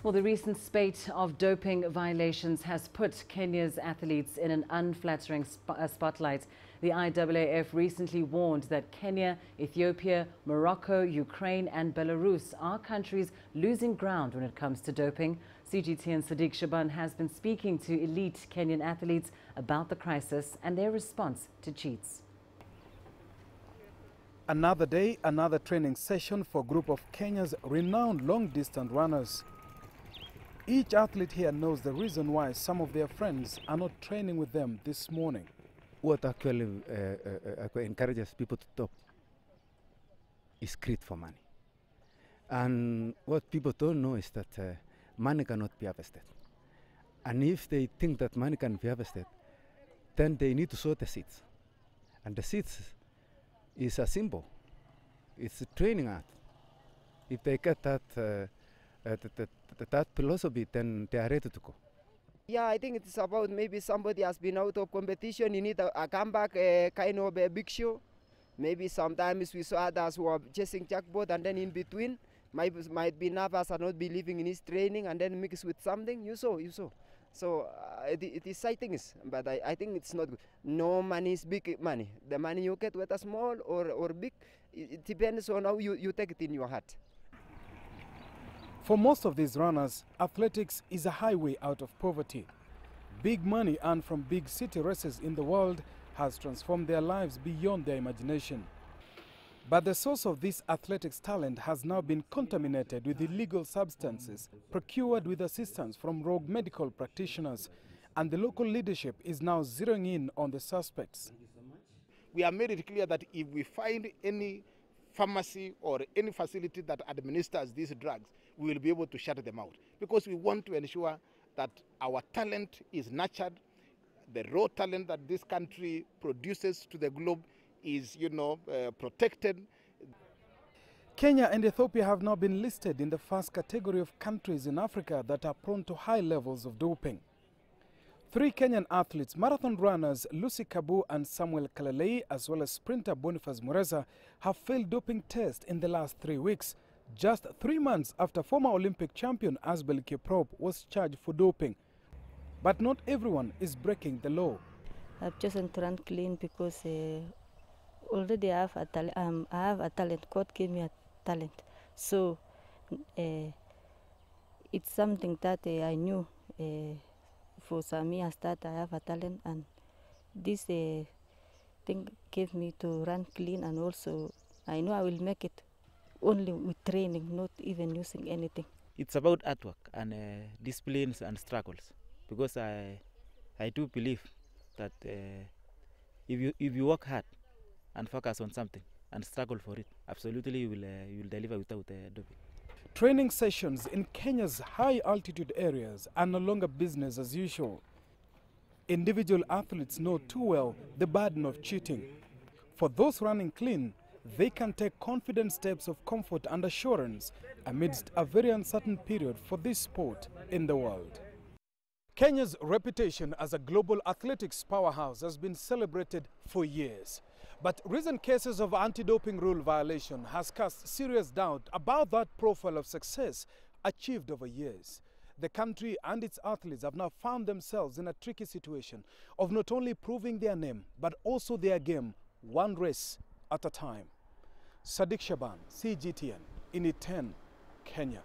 Well, the recent spate of doping violations has put Kenya's athletes in an unflattering spotlight. The IAAF recently warned that Kenya, Ethiopia, Morocco, Ukraine and Belarus are countries losing ground when it comes to doping. CGTN Saddique Shaban has been speaking to elite Kenyan athletes about the crisis and their response to cheats. Another day, another training session for a group of Kenya's renowned long-distance runners. Each athlete here knows the reason why some of their friends are not training with them this morning. What actually encourages people to stop is greed for money. And what people don't know is that money cannot be harvested. And if they think that money can be harvested, then they need to sow the seeds. And the seeds is a symbol. It's a training art. If they get that philosophy, then they are ready to go. Yeah, I think it's about maybe somebody has been out of competition. You need a comeback, kind of a big show. Maybe sometimes we saw others who are chasing jackpot, and then in between might be nervous and not believing in his training, and then mix with something. You saw. So it is sightings, but I think it's not good. No money is big money. The money you get, whether small or big, it depends on how you take it in your heart. For most of these runners, athletics is a highway out of poverty. Big money earned from big city races in the world has transformed their lives beyond their imagination. But the source of this athletics talent has now been contaminated with illegal substances procured with assistance from rogue medical practitioners, and the local leadership is now zeroing in on the suspects. We have made it clear that if we find any pharmacy or any facility that administers these drugs, we will be able to shut them out, because we want to ensure that our talent is nurtured. The raw talent that this country produces to the globe is, protected. Kenya and Ethiopia have now been listed in the first category of countries in Africa that are prone to high levels of doping. 3 Kenyan athletes, marathon runners Lucy Kabu and Samuel Kalalei, as well as sprinter Boniface Mureza, have failed doping tests in the last 3 weeks, just 3 months after former Olympic champion Asbel Kiprop was charged for doping. But not everyone is breaking the law. I've chosen to run clean because already I have a talent. God gave me a talent. So it's something that I knew for some years that I have a talent, and this thing gave me to run clean, and also I know I will make it only with training, not even using anything. It's about artwork and disciplines and struggles, because I do believe that if you work hard and focus on something and struggle for it, absolutely you will deliver without doping. Training sessions in Kenya's high altitude areas are no longer business as usual. Individual athletes know too well the burden of cheating. For those running clean, they can take confident steps of comfort and assurance amidst a very uncertain period for this sport in the world. Kenya's reputation as a global athletics powerhouse has been celebrated for years. But recent cases of anti-doping rule violation has cast serious doubt about that profile of success achieved over years. The country and its athletes have now found themselves in a tricky situation of not only proving their name, but also their game, one race at a time. Saddique Shaban, CGTN, in 10, Kenya.